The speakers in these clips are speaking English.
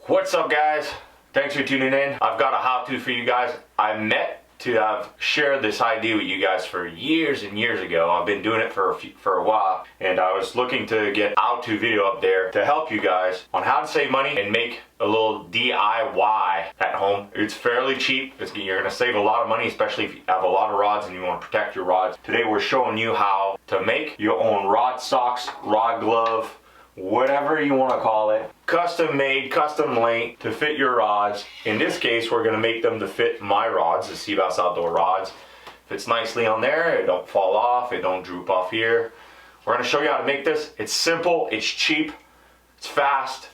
What's up, guys? Thanks for tuning in. I've got a how-to for you guys. I meant to have shared this idea with you guys for years and years ago. I've been doing it for a while, and I was looking to get a how-to video up there to help you guys on how to save money and make a little DIY at home. It's fairly cheap. You're gonna save a lot of money, especially if you have a lot of rods and you want to protect your rods. Today we're showing you how to make your own rod socks, rod glove, whatever you want to call it, custom made, custom length to fit your rods. In this case, we're going to make them to fit my rods, the Seabass Outdoor rods. Fits nicely on there, it don't fall off, it don't droop off here. We're going to show you how to make this. It's simple, it's cheap, it's fast,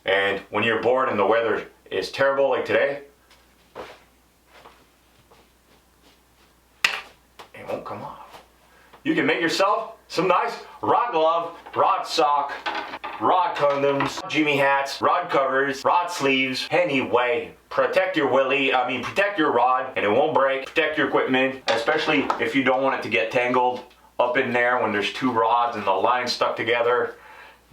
and when you're bored and the weather is terrible like today, it won't come off. You can make yourself some nice rod glove, rod sock, rod condoms, Jimmy hats, rod covers, rod sleeves. Anyway, protect your protect your rod and it won't break. Protect your equipment, especially if you don't want it to get tangled up in there when there's two rods and the line's stuck together.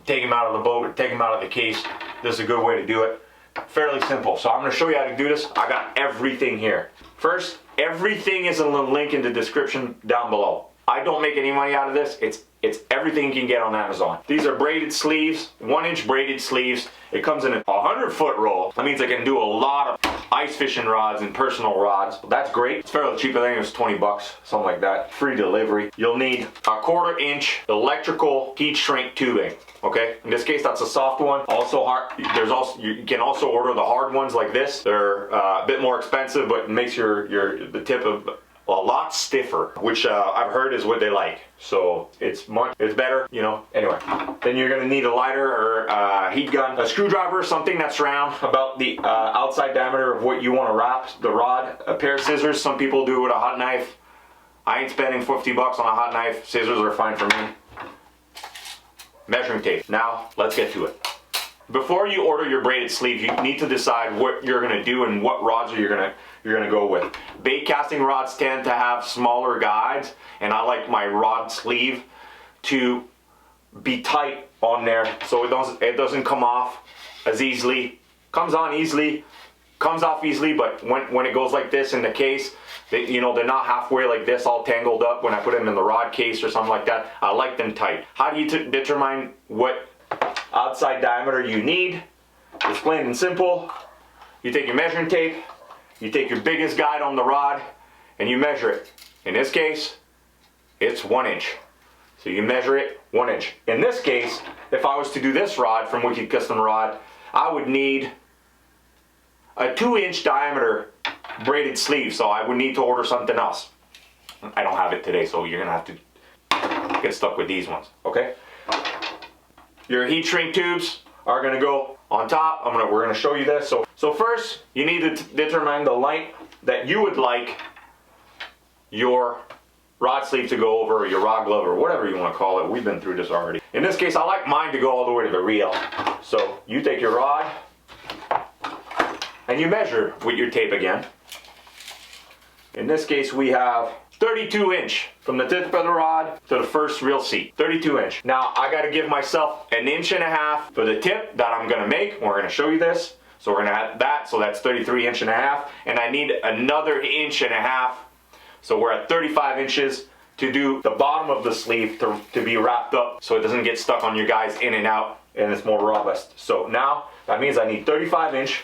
Take them out of the boat, take them out of the case. This is a good way to do it. Fairly simple. So I'm going to show you how to do this. I got everything here. First, everything is in the link in the description down below. I don't make any money out of this. It's everything you can get on Amazon. These are braided sleeves, 1-inch braided sleeves. It comes in a 100-foot roll. That means I can do a lot of ice fishing rods and personal rods. That's great. It's fairly cheap. I think it was 20 bucks, something like that. Free delivery. You'll need a 1/4-inch electrical heat shrink tubing. Okay, in this case that's a soft one. Also hard. You can also order the hard ones like this. They're a bit more expensive, but it makes the tip of a lot stiffer, which I've heard is what they like. So it's better, you know. Anyway, then you're gonna need a lighter or a heat gun, a screwdriver, something that's round about the outside diameter of what you want to wrap the rod, a pair of scissors. Some people do it with a hot knife. I ain't spending 50 bucks on a hot knife. Scissors are fine for me. Measuring tape. Now let's get to it. Before you order your braided sleeve, you need to decide what you're gonna do and what rods you're gonna go with. Bait casting rods tend to have smaller guides, and I like my rod sleeve to be tight on there so it doesn't come off as easily. Comes on easily, comes off easily, but when it goes like this in the case, they're not halfway like this all tangled up when I put them in the rod case or something like that. I like them tight. How do you determine what outside diameter you need? It's plain and simple. You take your measuring tape, you take your biggest guide on the rod, and you measure it. In this case, it's 1 inch. So you measure it 1 inch. In this case, if I was to do this rod from Wicked Custom Rod, I would need a 2-inch diameter braided sleeve, so I would need to order something else. I don't have it today, so you're gonna have to get stuck with these ones, okay? Your heat shrink tubes are gonna go on top. We're gonna show you this. So first, you need to determine the length that you would like your rod sleeve to go over, or your rod glove, or whatever you want to call it. We've been through this already. In this case, I like mine to go all the way to the reel. So you take your rod and you measure with your tape again. In this case, we have 32 inch from the tip of the rod to the first reel seat. 32 inch. Now I got to give myself 1.5 inches for the tip that I'm gonna make. We're gonna show you this. So we're gonna add that, so that's 33.5 inches, and I need another 1.5 inches. So we're at 35 inches to do the bottom of the sleeve to be wrapped up so it doesn't get stuck on your guys in and out, and it's more robust. So now that means I need 35 inch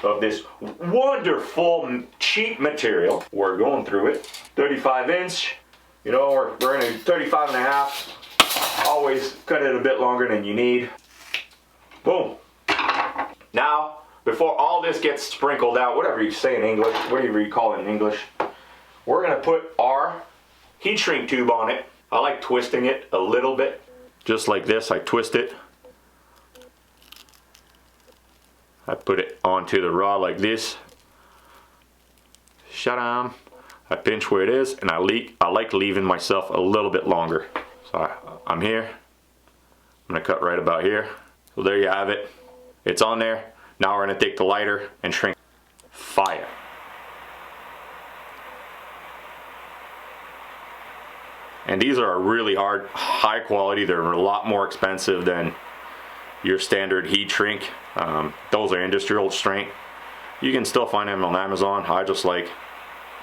of this wonderful cheap material. We're going through it. 35 inch, we're gonna do 35.5. Always cut it a bit longer than you need. Boom. Now, before all this gets sprinkled out, whatever you say in English, whatever you call it in English, we're gonna put our heat shrink tube on it. I like twisting it a little bit. Just like this, I twist it. I put it onto the rod like this. Shadam. I pinch where it is, and I like leaving myself a little bit longer. So I'm here. I'm gonna cut right about here. So there you have it. It's on there. Now we're gonna take the lighter and shrink. Fire. And these are really high quality. They're a lot more expensive than your standard heat shrink. Those are industrial strength. You can still find them on Amazon. I just like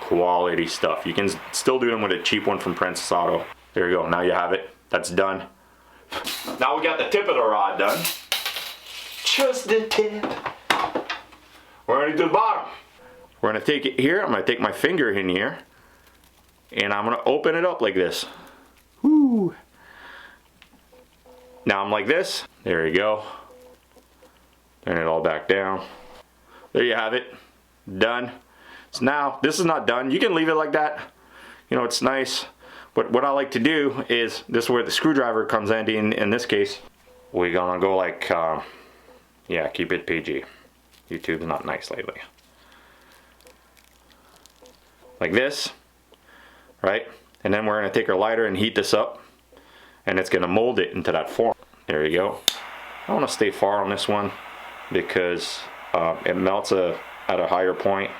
quality stuff. You can still do them with a cheap one from Princess Auto. There you go, now you have it. That's done. Now we got the tip of the rod done. Just the tip. We're gonna do the bottom. We're gonna take it here, I'm gonna take my finger in here, and I'm gonna open it up like this. Woo. Now I'm like this. There you go. Turn it all back down. There you have it. Done. So now, this is not done. You can leave it like that. You know, it's nice. But what I like to do is, this is where the screwdriver comes handy in this case. We're gonna go like, yeah, keep it PG. YouTube's not nice lately. Like this, right? And then we're gonna take our lighter and heat this up, and it's gonna mold it into that form. There you go. I wanna stay far on this one because it melts at a higher point.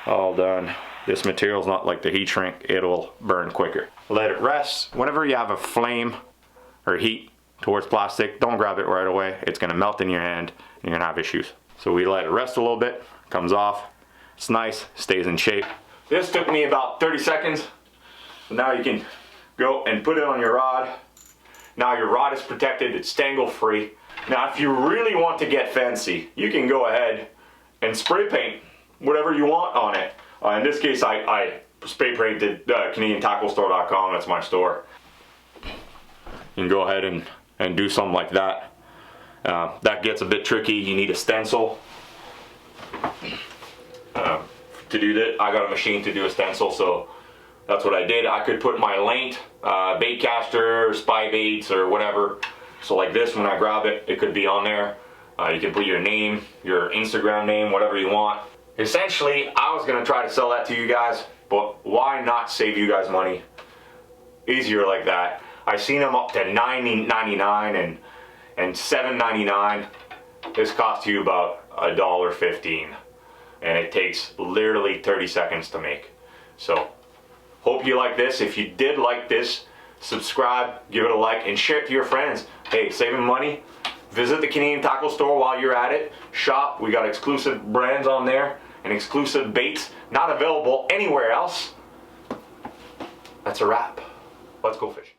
All done. This material's not like the heat shrink, it'll burn quicker. Let it rest. Whenever you have a flame or heat towards plastic, don't grab it right away. It's gonna melt in your hand and you're gonna have issues. So we let it rest a little bit, comes off. It's nice, stays in shape. This took me about 30 seconds. So now you can go and put it on your rod. Now your rod is protected, it's tangle free. Now if you really want to get fancy, you can go ahead and spray paint whatever you want on it. In this case, I spray painted CanadianTackleStore.com, that's my store. You can go ahead and do something like that. That gets a bit tricky, you need a stencil. To do that, I got a machine to do a stencil, so that's what I did. I could put my length, bait caster, spy baits, or whatever. So like this, when I grab it, it could be on there. You can put your name, your Instagram name, whatever you want. Essentially, I was gonna try to sell that to you guys, but why not save you guys money? Easier like that. I seen them up to $9.99 and $7.99. This costs you about $1.15, and it takes literally 30 seconds to make. So, hope you like this. If you did like this, subscribe, give it a like, and share it to your friends. Hey, saving money? Visit the Canadian Tackle Store while you're at it. Shop, we got exclusive brands on there and exclusive baits not available anywhere else. That's a wrap. Let's go fishing.